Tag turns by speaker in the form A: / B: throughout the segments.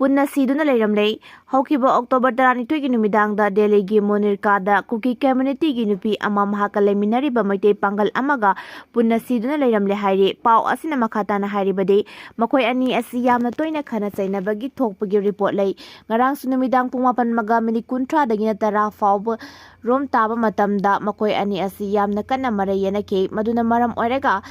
A: Punna siduna leiramle. Haukiba October 12 gi numidangda Delhi gi Monirkada Kuki community gi nupi ama mahaka leminariba maitei pangal amaga punna siduna leiramle hairi pau asina makhatana hairibade makoi ani asi yamna toina khana chainabagi thokpagi report lei ngarang sunumidang pung 8:30 dagina 10 fauba rom taba matamda makoi ani asi yamna kanna marayenake maduna maram oiraga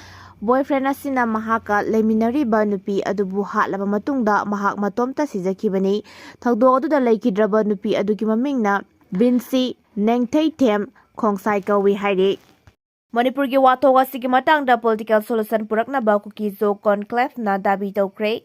A: boyfriend asina mahaka leminariba nupi adubu hatlaba matungda mahak matomta sijakibani thagdo aduda leikidraba nupi adugi mamingna binsi nengthei them khongsai kawi haire Manipur gi wathoga sigi matangda political solution puraknaba Kuki zo conclave na dabi toukhre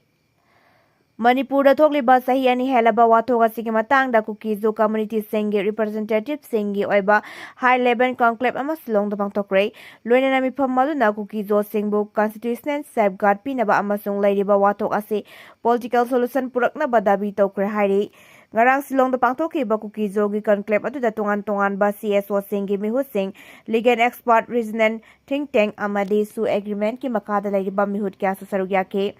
A: Manipur da thokliba sahi ani helaba wathoga sigi matangda Kuki zo community singi representative singi oiba high level conclave ama silong da pangtokre loinana mifam maduna Kuki zo singbu constitutional safeguard pinaba amasung leiriba wathok ase political solution puraknaba dabi toukhre hairi ngarang silong da pangtokhiba Kuki zo gi conclave aduda tongan ba CSO singi mihut sing legal expert regional think tank amadi su agreement ki makada leiriba mihut kya su sarugya ke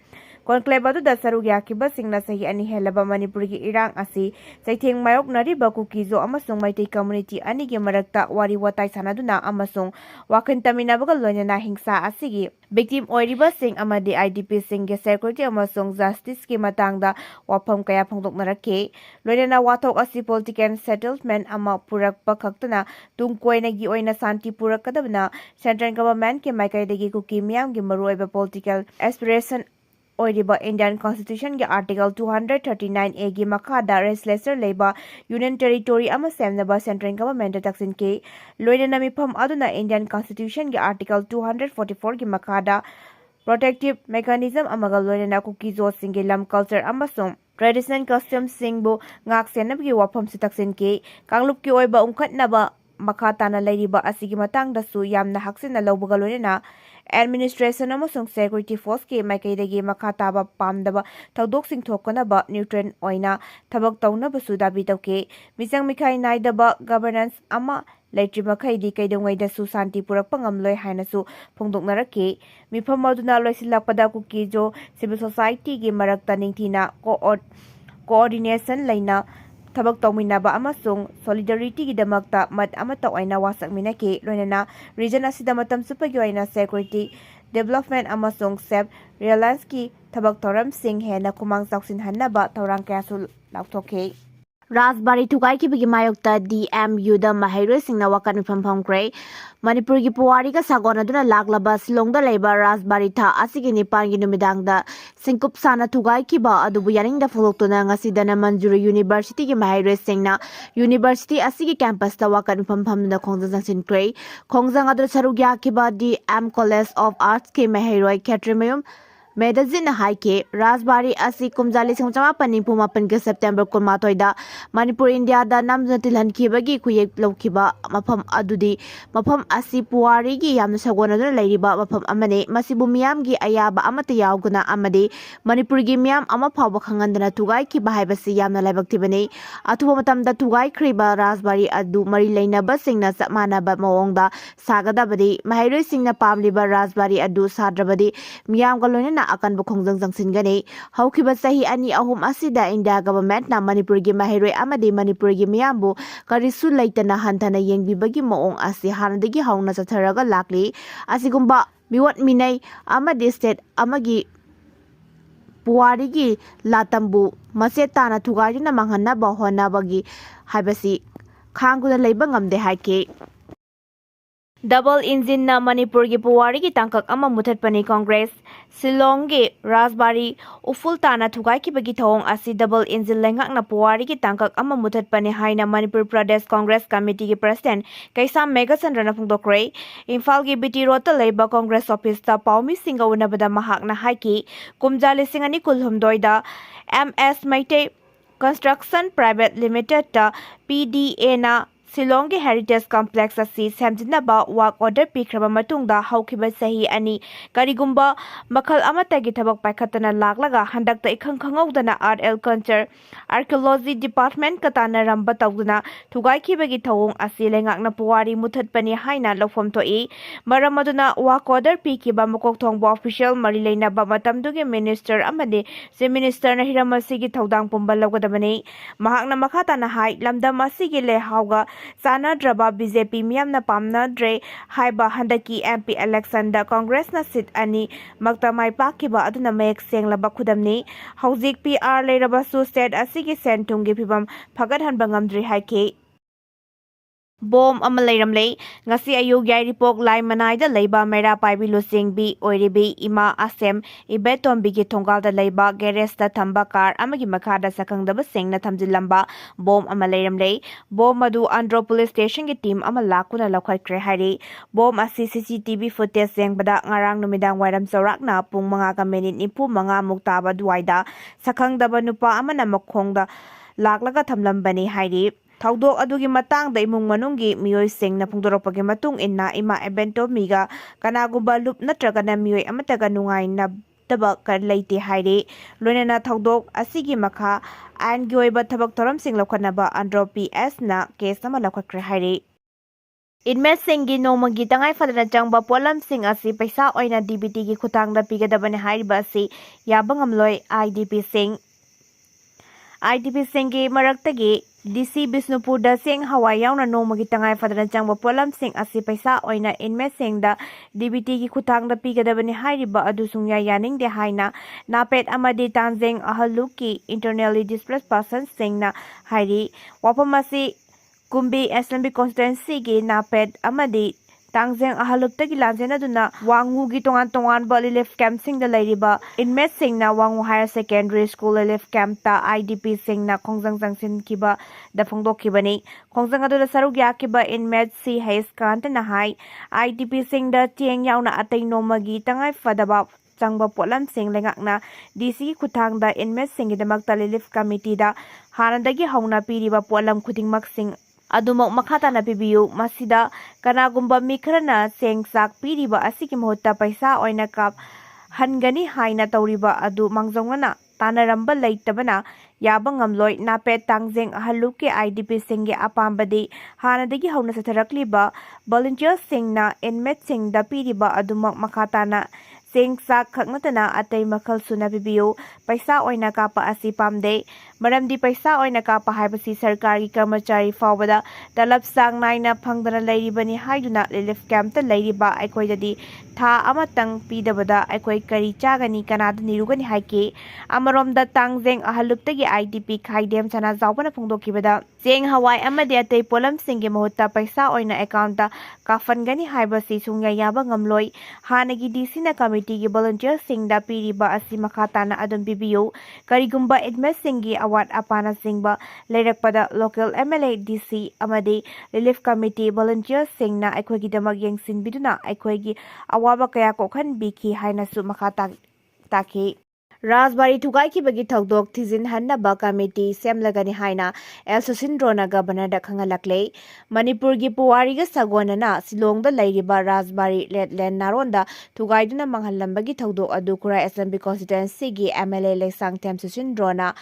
A: conclave aduda sarugya ki ba singna sahi ani helaba Manipur gi irang asi saitheng mayok nariba Kuki zo amasung maitei community ani gi marakta wari watai sanaduna amasung wakin tamina bagal loinana hingsa asigi victim oiriba sing amadi IDP sing ge security amasung justice ki matangda wafam kaya phongdoknarake loinana wathok asi political settlement ama purakpa khaktana tungkoina gi oina santi purakadabna central government ke maikaidagi Kuki miyam gi maru oiba political aspiration oiriba Indian Constitution ge Article 239A gi makhada restlessor leiba Union Territory ama semnaba central government taksin ke loinana mifam aduna Indian Constitution ge Article 244 gi makhada protective mechanism amaga loinana Kuki zo singi lam culture amasung traditional customs singbu ngak senabgi wafam sitaksin ke kanglup ki oiba ungkhatnaba makhatana leiriba asigi matangda su yamna haksina lawbaga loinana administration amasung security force ke maikaidagi makhataba pamdaba tawdok sing thokanaba neutral oina thabak tawnaba su dabi tawke misang mikhai naidaba governance ama leitri makhaidi kaidongaida su santi purakpa ngamloi haina su phongdoknarake mifam maduna loisilakpada Kuki jo civil society gi marakta ningthina coordination laina thabak tawminaba amasung solidarity gi damakta mat amata oina wasakminake loinana region asida matam supagi oina security development amasung self reliance ki thabak toram sing hena kumang sauksin hannaba tawrang kaya su laukthokhe Rajbari thukai ki bigi mayokta DMU da mahairoi singna wakan mifam phangkre Manipur gi puwari ka sagona duna laklaba silong da leiba Rajbari tha asigi nipan gi numidang da singkup sana thukai ki ba adubu yaning da pholoktona ngasi dana Manjuri University gi mahairoi singna University asigi campus da wakan mifam phamna khongjang jangsin kre khongjang adu sarugya ki ba DM College of Arts ki mahairoi khetrimayum Medazin haike Rajbari asi kumjali singchama paningpu mapan ke September 13 da Manipur India da namjana tilhankibagi kuyek lawkiba mafam adudi mafam asi puwari gi yamna sagona duna leiriba mafam amane masibu miyam gi ayaba amata yawguna amade Manipur gi miyam ama phawba khangandana tugai ki bahaibasi yamna laibaktibani athuba matamda tugai khriba Rajbari adu mari leinaba singna samana ba mawongda sagadabadi mahairoi singna pamliba Rajbari adu sadrabadi miyam galona akan bukhongjang jangsinggani haukiba sahi ani ahum asida India government na Manipur gi mahiroi amadi Manipur gi miyambu karisu laitana hantana yengbibagi maong asi hanadagi hauna chatharaga lakli asigumba miwat minai amadi state amagi puwari gi latambu masetana thugaina manghanna ba honabagi haibasi khangguda leiba ngamde haike Double engine na Manipur gi puwari gi tangkak ama muthatpani Congress Silong gi Rajbari uful tana thugai ki bagi thong asi double engine lengak na puwari gi tangkak ama muthatpani haina Manipur Pradesh Congress Committee gi President Kaisam Megasan rana phungdokre Imphal gi BT Road ta leiba Congress office ta paumi singa unabada mahak na haiki kumjali singani kulhumdoi da MS Maite Construction Private Limited ta PDA na Silonggi Heritage Complex asi semjinaba work order pikraba matungda haukiba sahi ani karigumba makhl amatagi thabak paikhatana laklaga handakta ikhang khangawdana art and culture archaeology department katana ramba tawduna thugaikibagi thawong asi lengakna puwari muthatpani haina lawfam thoi maramaduna work order pikiba makok thongba official mari leinaba matamdugi minister amade se minister na hiramasi thaudang pumbal lawgadabani mahakna makhatana hai lamdam asigi lehawga Sanadraba BJP miyamna pamnadre haiba handaki MP election da Congress na sit ani magtamai pakiba aduna mayek senglaba khudamni hauzik PR leiraba su state asigi sentungi phibam phagathanba ngamdri haike Bom ama leiramle ngasi ayug yai ripok lai manai da leiba mera paibi losingbi oiribi ima asem ibetombi gi thongal da leiba geres da thamba kar amagi makhada sakangdaba sengna thamjilamba bom ama leiramle bom adu andro police station gi team ama lakuna lakhaikre hari bom asi CCTV footage sengbada ngarang numidang wairam chaurakna pung 5:95 muktaba duaida sakangdaba nupa amana makhongda laklaga thamlambani hari Thaudok adugi matang da imung manunggi miyoy sing na pungdorokpagi matung inna ima ebento miga kanagumba lup natraga na miyoy amataga nungay na tabak ka laiti hairi loina na thaudok asigi makha an gyoiba tabak toram sing lokhanaba andro PS na case na malakwakre hairi Inmet singgi nomagi tangay fadana jangba polam sing asi paisa oina DBT gi khutang da pigadabane hairiba asi yabang amloy IDP singgi maraktagi DC Bisnupur da sing Hawaii yauna nomagi tangay fadana jangba polam sing asi paisa oina inmet sing da DBT gi khutang da pigadabane hairiba adu sungya yaning de haina napet amadi tanjeng ahaluki internally displaced persons sing na hairi wapamasi Kumbi SMB constituency gi napet amadi Tangjeng ahaluptagi lanjena duna wangu gi tongan ba relief camp sing da lairiba inmet sing na wangu higher secondary school relief camp ta IDP sing na khongjang jangsin kiba da phongdok kibani khongjang adu da saruk ya kiba inmet si hais kant na hai IDP sing da tieng yauna atai nomagi tangai fadaba changba polam sing lengakna DC khuthang da inmet sing gi damakta relief committee da hanadagi hauna piriba polam khudingmak sing adumok makhata na pibiyu masida kanagumba mikrana sengsak piriba asiki mohutta paisa oina kap hangani haina tawriba adu mangjongana tanaramba leitabana yabang amloi napet tangjeng haluke IDP singge apambadi hanadagi hauna satharakliba volunteer singna inmet sing da piriba adumok makhata na sengsak khaknatana atay makhl suna pibiyu paisa oina kapa asi pamde maramdi paisa oina kapa haibasi sarkari karmachari fawada talab sang naina phangdana lairibani haiduna relief camp ta lairiba aikoidadi tha amatang pidabada aikoi kari chagani kanada nirugani haike amaromda tangjeng ahaluptagi IDP khaidem chana zawbana phongdokibada seng hawai amade atay polam singge mohutta paisa oina account ta kafangani haibasi sungya yaba ngamloi hanagi DC na committee gi volunteer sing da piriba asi makhatana adum bibiyo karigumba admit singi award apana singba leirakpada local MLA DC amade relief committee volunteer sing na aikhoigi damag yengsin biduna aikhoigi awaba kaya kokhan biki haina su makhata taki Rajbari thugai ki bagi thokdok thizin hannaba committee semlagani haina elsosindrona governor da khangalakle Manipur gi puwari ga sagonana Silong da lairiba Rajbari Letland naronda thugai duna manghallambagi thokdok adu kura SMB constituency gi MLA lesang temsosindrona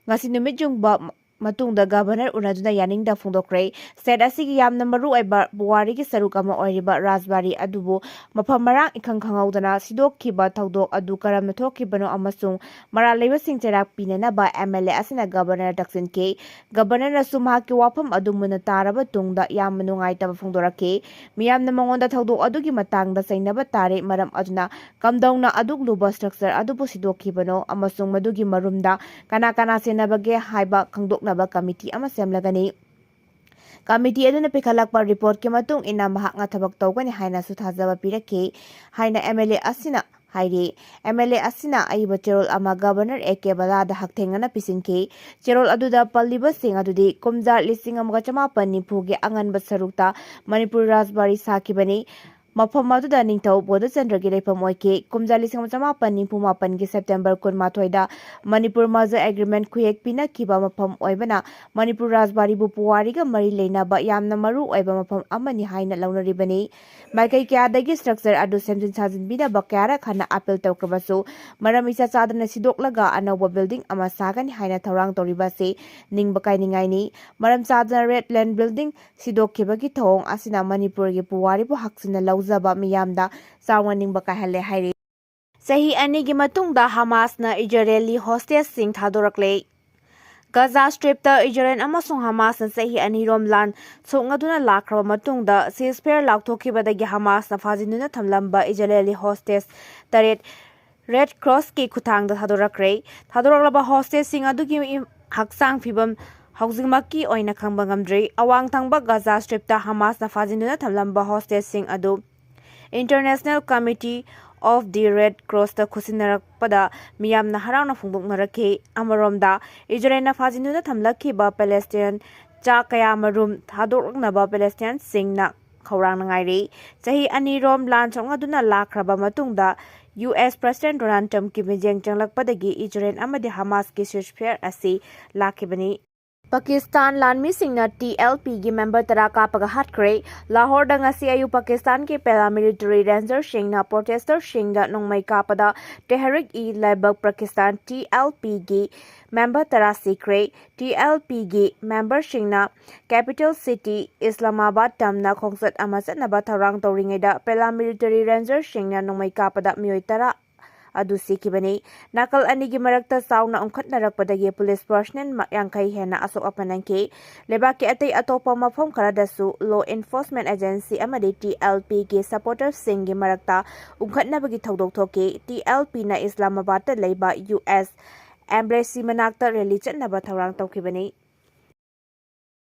A: ngasi numit jungba matungda governor unaduna yaningda phongdokre state asigi yamna maru oiba buwari gi saruk ama oiriba Rajbari adubu mafam marang ikhang khangaudana sidokkiba thokdok adu karamna thokibano amasung mara leiba singcherak pinana ba MLA asina governor daksin ke governor na sumha ki wafam adu muna taraba tungda yam manungai taba phongdorake miyamna mangonda thokdok adugi matangda sainaba tare maram aduna kamdongna aduk luba structure adubu sidokkibano amasung madugi marumda kana senabage haiba khangdok committee ama semlagani committee aduna pikhalakpa report ke matung ina mahak nga thabak tawgani haina su thajaba pirake haina MLA asina haire MLA asina aiba cherol ama governor AK balada hakthengana pisinke cherol aduda palliba sing adudi kumjar lising amaga chama pani phuge angan basarukta Manipur Rajbari sakibani ꯃꯐꯝ ꯑꯗꯨꯗ ꯅꯤꯡꯊꯧ ꯕꯣꯙꯆꯟꯗ꯭ꯔꯒꯤ ꯂꯩꯐꯝ ꯑꯣꯏꯈꯤ꯫ ꯀꯨꯝꯖꯥ 1994ꯒꯤ September 12ꯗ Manipur ꯃꯔꯖꯔ agreement ꯈꯨꯌꯦꯛ ꯄꯤꯅꯈꯤꯕ ꯃꯐꯝ ꯑꯣꯏꯕꯅ ꯃꯅꯤꯄꯨꯔ ꯔꯥꯖꯕꯥꯔꯤꯕꯨ ꯄꯨꯋꯥꯔꯤꯒ ꯃꯔꯤ ꯂꯩꯅꯕ ꯌꯥꯝꯅ ꯃꯔꯨ ꯑꯣꯏꯕ ꯃꯐꯝ ꯑꯃꯅꯤ ꯍꯥꯏꯅ ꯂꯧꯅꯔꯤꯕꯅꯤ꯫ ꯃꯥꯏꯀꯩ ꯀꯌꯥꯗꯒꯤ ꯁ꯭ꯇꯔꯛꯆꯔ ꯑꯗꯨ ꯁꯦꯝꯖꯤꯟ ꯁꯥꯖꯤꯟꯕꯤꯅꯕ ꯀꯌꯥꯔꯛ ꯍꯟꯅ ꯑꯄꯤꯜ ꯇꯧꯈ꯭ꯔꯕꯁꯨ ꯃꯔꯝ ꯏꯆꯥ ꯆꯥꯗꯅ ꯁꯤꯗꯣꯛꯂꯒ ꯑꯅꯧꯕ ꯕꯤꯜꯗꯤꯡ ꯑꯃ ꯁꯥꯒꯅꯤ ꯍꯥꯏꯅ ꯊꯧꯔꯥꯡ ꯇꯧꯔꯤꯕ ꯑꯁꯤ ꯅꯤꯡꯕ ꯀꯥꯏꯅꯤꯡꯉꯥꯏꯅꯤ꯫ ꯃꯔꯝ ꯆꯥꯗꯅ ꯔꯦꯗ ꯂꯦꯟ ꯕꯤꯜꯗꯤꯡ ꯁꯤꯗꯣꯛꯈꯤꯕꯒꯤ ꯊꯧꯑꯣꯡ ꯑꯁꯤꯅ ꯃꯅꯤꯄꯨꯔꯒꯤ ꯄꯨꯋꯥꯔꯤꯕꯨ ꯍꯛꯆꯤꯟꯅ ꯂꯧꯖꯕ ꯃꯤꯌꯥꯝꯗ ꯆꯥꯎꯅ ꯅꯤꯡꯕ ꯀꯥꯏꯍꯜꯂꯦ ꯍꯥꯏꯔꯤ꯫ ꯆꯍꯤ 2ꯒꯤ ꯃꯇꯨꯡꯗ ꯍꯃꯥꯁꯅ ꯏꯖꯔꯦꯂꯤ ꯍꯣꯁꯇꯦꯖꯁꯤꯡ ꯊꯥꯗꯣꯔꯛꯂꯦ꯫ ꯒꯖꯥ ꯁ꯭ꯇ꯭ꯔꯤꯞꯇ ꯏꯖꯔꯦꯜ ꯑꯃꯁꯨꯡ ꯍꯃꯥꯁꯅ ꯆꯍꯤ 2ꯔꯣꯝ ꯂꯥꯟ ꯁꯣꯛꯅꯗꯨꯅ ꯂꯥꯛꯈ꯭ꯔꯕ ꯃꯇꯨꯡꯗ ꯁꯤꯖꯐꯦꯌꯔ ꯂꯥꯎꯊꯣꯛꯈꯤꯕꯗꯒꯤ ꯍꯃꯥꯁꯅ ꯐꯥꯖꯤꯟꯗꯨꯅ ꯊꯝꯂꯝꯕ ꯏꯖꯔꯦꯂꯤ ꯍꯣꯁꯇꯦꯖ 8 ꯔꯦꯗ ꯀ꯭ꯔꯣꯁꯀꯤ ꯈꯨꯠꯊꯥꯡꯗ ꯊꯥꯗꯣꯔꯛꯈ꯭ꯔꯦ꯫ ꯊꯥꯗꯣꯔꯛꯂꯕ ꯍꯣꯁꯇꯦꯖꯁꯤꯡ ꯑꯗꯨꯒꯤ ꯍꯛꯆꯥꯡ ꯐꯤꯚꯝ ꯍꯧꯖꯤꯛꯃꯛꯀꯤ ꯑꯣꯏꯅ ꯈꯪꯕ ꯉꯝꯗ꯭ꯔꯤ꯫ ꯑꯋꯥꯡ ꯊꯪꯕ ꯒꯖꯥ ꯁ꯭ꯇ꯭ꯔꯤꯞꯇ ꯍꯃꯥꯁꯅ ꯐꯥꯖꯤꯟꯗꯨꯅ ꯊꯝꯂꯝꯕ ꯍꯣꯁꯇꯦꯖꯁꯤꯡ ꯑꯗꯨ international committee of the red ꯀ꯭ꯔꯣꯁꯇ ꯈꯨꯠꯁꯤꯟꯅꯔꯛꯄꯗ ꯃꯤꯌꯥꯝꯅ ꯍꯔꯥꯎꯅ ꯐꯣꯡꯗꯣꯛꯅꯔꯛꯈꯤ꯫ ꯑꯃꯔꯣꯝꯗ ꯏꯖꯔꯦꯜꯅ ꯐꯥꯖꯤꯟꯗꯨꯅ ꯊꯝꯂꯛꯈꯤꯕ ꯄꯦꯂꯦꯁꯇꯤꯅꯤꯌꯟ ꯆꯥ ꯀꯌꯥꯃꯔꯨꯝ ꯊꯥꯗꯣꯛꯅꯕ ꯄꯦꯂꯦꯁꯇꯤꯅꯤꯌꯟꯁꯤꯡꯅ ꯈꯧꯔꯥꯡꯅ ꯉꯥꯏꯔꯤ꯫ ꯆꯍꯤ 2ꯔꯣꯝ ꯂꯥꯟ ꯁꯣꯛꯅꯗꯨꯅ ꯂꯥꯛꯈ꯭ꯔꯕ ꯃꯇꯨꯡꯗ ꯌꯨ.ꯑꯦꯁ. ꯄ꯭ꯔꯁꯤꯗꯦꯟꯠ ꯗꯣꯅꯥꯜꯗ ꯇ꯭ꯔꯝꯞꯀꯤ ꯃꯤꯠꯌꯦꯡ ꯆꯪꯂꯛꯄꯗꯒꯤ ꯏꯖꯔꯦꯜ ꯑꯃꯗꯤ ꯍꯃꯥꯁꯀꯤ ꯁꯤꯖꯐꯦꯌꯔ ꯑꯁꯤ ꯂꯥꯛꯈꯤꯕꯅꯤ꯫ ꯄꯥꯀꯤꯁꯇꯥꯟ ꯂꯥꯟꯃꯤꯁꯤꯡꯅ ꯇꯤ.ꯑꯦꯜ.ꯄꯤ.ꯒꯤ ꯃꯦꯝꯕꯔ 10 ꯀꯥꯞꯄꯒ ꯍꯥꯠꯈ꯭ꯔꯦ꯫ ꯂꯥꯍꯣꯔꯗ ꯉꯁꯤ ꯑꯌꯨꯛ ꯄꯥꯀꯤꯁꯇꯥꯟꯒꯤ ꯄꯦꯔꯥꯃꯤꯂꯤꯇꯔꯤ ꯔꯦꯟꯖꯔꯁꯤꯡꯅ ꯄ꯭ꯔꯣꯇꯦꯁꯇꯔꯁꯤꯡꯗ ꯅꯣꯡꯃꯩ ꯀꯥꯞꯄꯗ ꯇꯦꯍꯔꯤꯛ-ꯏ-ꯂꯩꯕꯛ ꯄꯥꯀꯤꯁꯇꯥꯟ (ꯇꯤ.ꯑꯦꯜ.ꯄꯤ.)ꯒꯤ ꯃꯦꯝꯕꯔ 10 ꯁꯤꯈ꯭ꯔꯦ꯫ ꯇꯤ.ꯑꯦꯜ.ꯄꯤ.ꯒꯤ ꯃꯦꯝꯕꯔꯁꯤꯡꯅ ꯀꯦꯄꯤꯇꯦꯜ ꯁꯤꯇꯤ ꯏꯁꯂꯥꯃꯥꯕꯥꯗ ꯇꯝꯅ ꯈꯣꯡꯆꯠ ꯑꯃ ꯆꯠꯅꯕ ꯊꯧꯔꯥꯡ ꯇꯧꯔꯤꯉꯩꯗ ꯄꯦꯔꯥꯃꯤꯂꯤꯇꯔꯤ ꯔꯦꯟꯖꯔꯁꯤꯡꯅ ꯅꯣꯡꯃꯩ ꯀꯥꯞꯄꯗ ꯃꯤꯑꯣꯏ 10 ꯑꯗꯨ ꯁꯤꯈꯤꯕꯅꯤ꯫ ꯅꯥꯀꯜ ꯑꯅꯤꯒꯤ ꯃꯔꯛꯇ ꯆꯥꯎꯅ ꯎꯪꯈꯠꯅꯔꯛꯄꯗꯒꯤ ꯄꯨꯂꯤꯁ ꯄꯔꯁꯣꯅꯦꯜ 50 ꯍꯦꯟꯅ ꯑꯁꯣꯛ-ꯑꯄꯟ ꯅꯪꯈꯤ꯫ ꯂꯩꯕꯥꯛꯀꯤ ꯑꯇꯩ ꯑꯇꯣꯞꯄ ꯃꯐꯝ ꯈꯔꯗꯁꯨ ꯂꯣ ꯑꯦꯟꯐꯣꯔꯁꯃꯦꯟꯠ ꯑꯦꯖꯦꯟꯁꯤ ꯑꯃꯗꯤ ꯇꯤ.ꯑꯦꯜ.ꯄꯤ.ꯒꯤ ꯁꯄꯣꯔꯇꯔꯁꯤꯡꯒꯤ ꯃꯔꯛꯇ ꯎꯪꯈꯠꯅꯕꯒꯤ ꯊꯧꯗꯣꯛ ꯊꯣꯛꯈꯤ꯫ ꯇꯤ.ꯑꯦꯜ.ꯄꯤ.ꯅ ꯏꯁꯂꯥꯃꯥꯕꯥꯗꯇ ꯂꯩꯕ ꯌꯨ.ꯑꯦꯁ. ꯑꯦꯝꯕꯦꯁꯤ ꯃꯅꯥꯛꯇ ꯔꯦꯂꯤ ꯆꯠꯅꯕ ꯊꯧꯔꯥꯡ ꯇꯧꯈꯤꯕꯅꯤ꯫